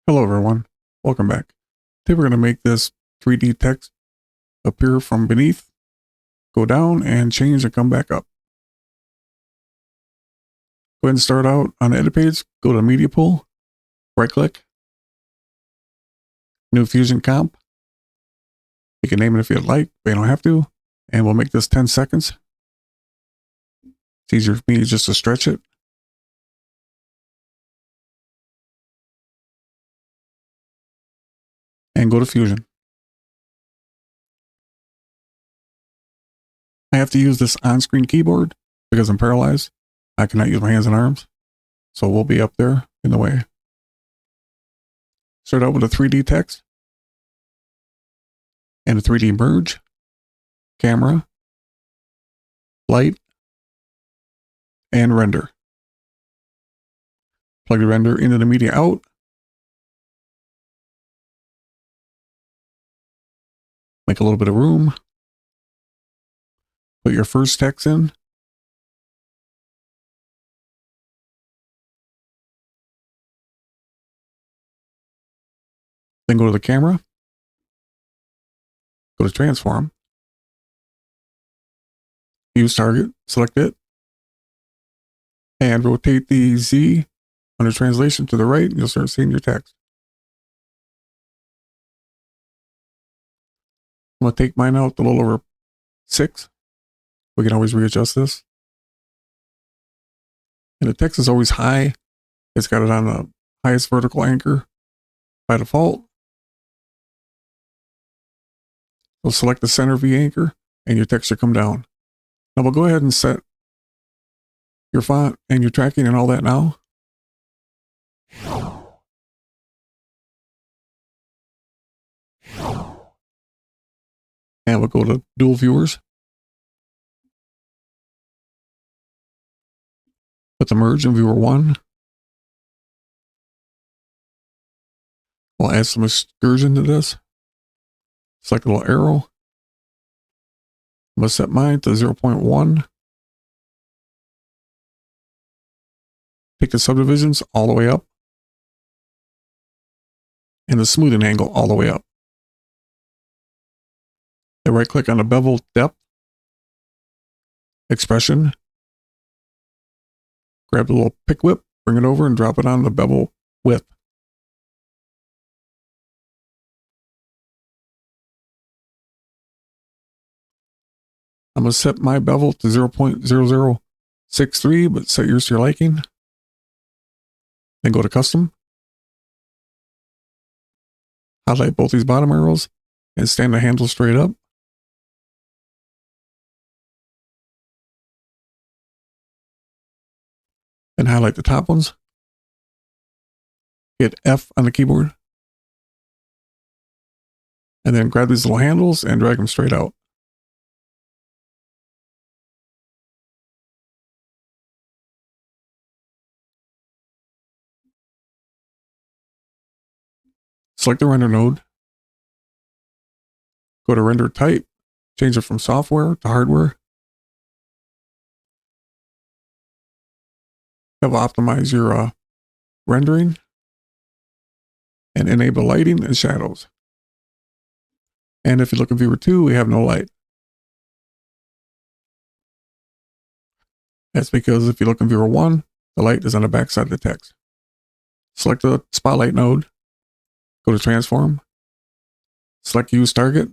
Hello everyone, welcome back. Today we're going to make this 3D text appear from beneath, go down and change and come back up. Go ahead and start out on the edit page, go to media pool, right click, new fusion comp. You can name it if you'd like, but you don't have to. And we'll make this 10 seconds. It's easier for me just to stretch it. And go to fusion. I have to use this on-screen keyboard because I'm paralyzed. I cannot use my hands and arms. So we'll be up there in the way. Start out with a 3D text and a 3D merge, camera, light, and render. Plug the render into the media out. Make a little bit of room. Put your first text in. Then go to the camera. Go to transform. Use target, select it. And rotate the Z under translation to the right, and you'll start seeing your text. I'm going to take mine out a little over 6. We can always readjust this. And the text is always high. It's got it on the highest vertical anchor by default. So select the center V anchor and your text should come down. Now we'll go ahead and set your font and your tracking and all that now. And we'll go to dual viewers. Put the merge in viewer 1. We'll add some excursion to this. Select a little arrow. I'm going to set mine to 0.1. Take the subdivisions all the way up. And the smoothing angle all the way up. Then right click on the bevel depth. Expression. Grab the little pick whip, bring it over and drop it on the bevel width. I'm going to set my bevel to 0.0063, but set yours to your liking. Then go to custom. Highlight both these bottom arrows and stand the handle straight up. And highlight the top ones. Hit F on the keyboard. And then grab these little handles and drag them straight out. Select the render node. Go to render type. Change it from software to hardware. Have optimize your rendering. And enable lighting and shadows. And if you look in viewer 2, we have no light. That's because if you look in viewer 1, the light is on the back side of the text. Select the spotlight node. Go to transform. Select use target.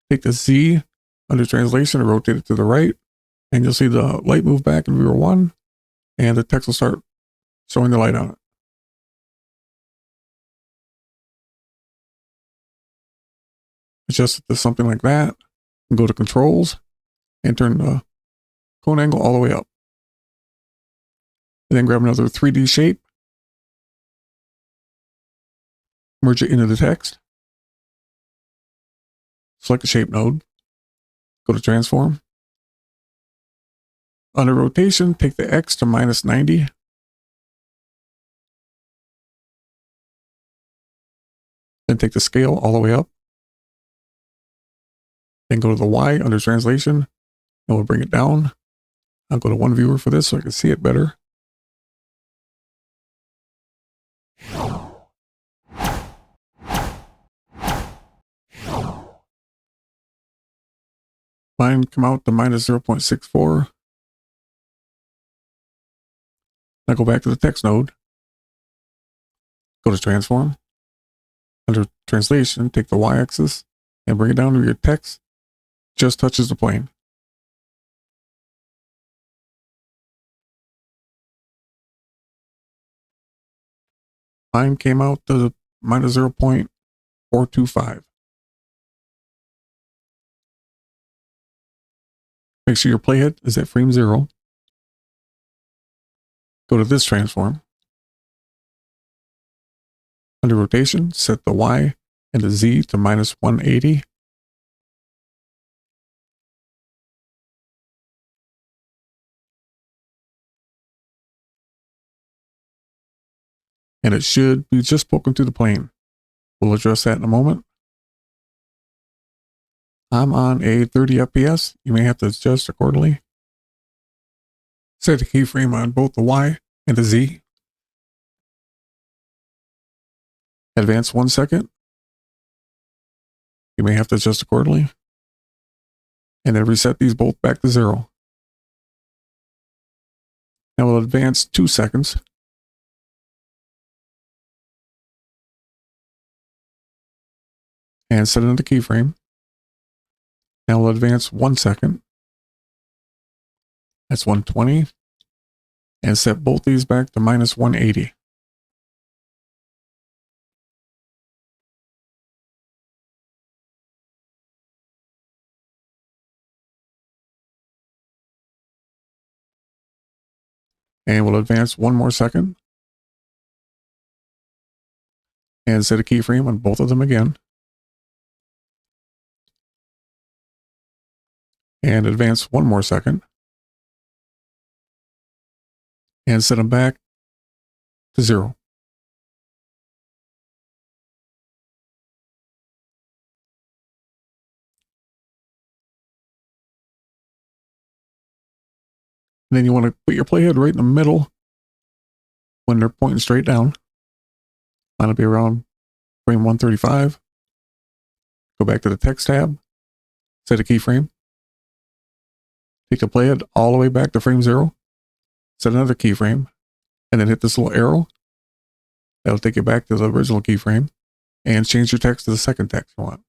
Take the Z under translation and rotate it to the right. And you'll see the light move back in viewer 1. And the text will start showing the light on it. Adjust it to something like that. And go to controls. And turn the cone angle all the way up. And then grab another 3D shape. Merge it into the text. Select the shape node. Go to transform. Under rotation, take the X to -90. Then take the scale all the way up. Then go to the Y under translation. And we'll bring it down. I'll go to one viewer for this so I can see it better. Mine come out to minus 0.64. Now go back to the text node. Go to transform. Under translation, take the y-axis and bring it down to your text. Just touches the plane. Mine came out to minus 0.425. Make sure your playhead is at frame 0. Go to this transform. Under rotation, set the Y and the Z to minus 180. And it should be just poking through the plane. We'll address that in a moment. I'm on a 30 FPS. You may have to adjust accordingly. Set a keyframe on both the Y and the Z. Advance 1 second. You may have to adjust accordingly. And then reset these both back to 0. Now we'll advance 2 seconds. And set another keyframe. Now we'll advance 1 second. That's 120. And set both these back to minus 180. And we'll advance 1 more second. And set a keyframe on both of them again. And advance 1 more second. And set them back to 0. And then you want to put your playhead right in the middle when they're pointing straight down. That'll be around frame 135. Go back to the text tab, set a keyframe. Take the playhead all the way back to frame 0. Set another keyframe, and then hit this little arrow. That'll take you back to the original keyframe, and change your text to the second text you want.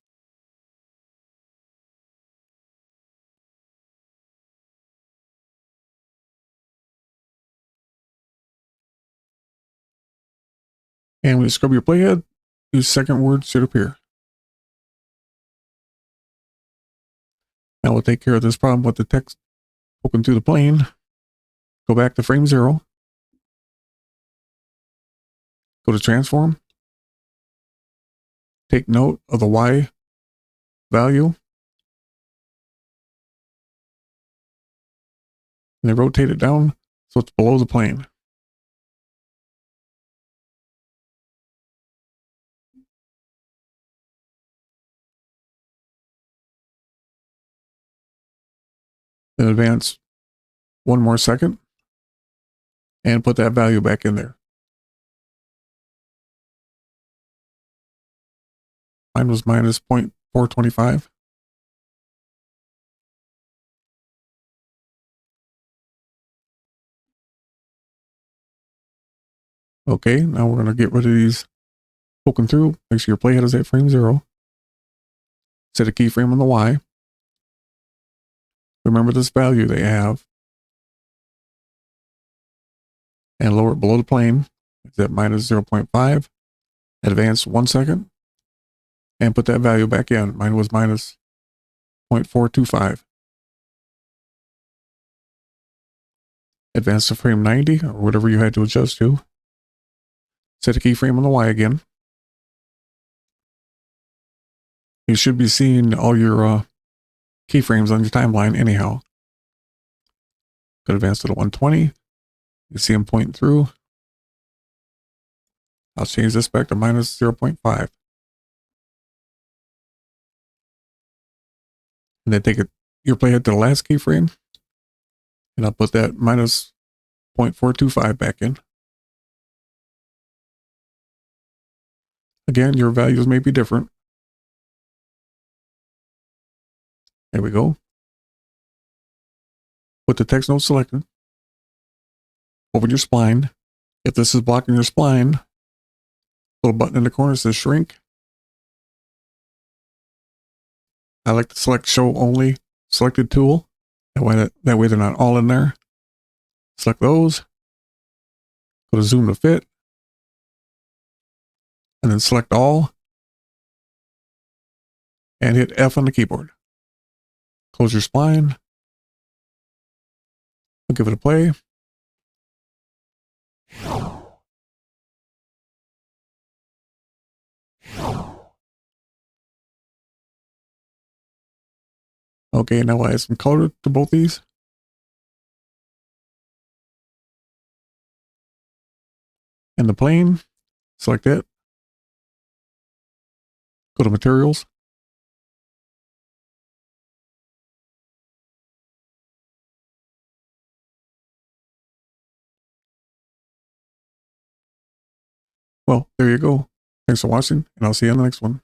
And when you scrub your playhead, your second word should appear. Now we'll take care of this problem with the text poking through the plane. Go back to frame 0. Go to transform. Take note of the Y value. And then rotate it down so it's below the plane. Then advance 1 more second and put that value back in there. Mine was minus 0.425. Okay, now we're going to get rid of these poking through. Make sure your playhead is at frame 0. Set a keyframe on the Y. Remember this value they have. And lower it below the plane. It's at minus 0.5. Advance 1 second. And put that value back in. Mine was minus 0.425. Advance to frame 90 or whatever you had to adjust to. Set a keyframe on the Y again. You should be seeing all your keyframes on your timeline anyhow. Could advance to the 120. You see them pointing through. I'll change this back to minus 0.5. And then take your playhead to the last keyframe. And I'll put that minus 0.425 back in. Again, your values may be different. There we go. With the text node selected, open your spline. If this is blocking your spline, little button in the corner says shrink. I like to select show only selected tool. That way they're not all in there. Select those. Go to zoom to fit. And then select all. And hit F on the keyboard. Close your spline. I'll give it a play. Okay, now I add some color to both these. And the plane, select it. Go to materials. Well, there you go. Thanks for watching, and I'll see you on the next one.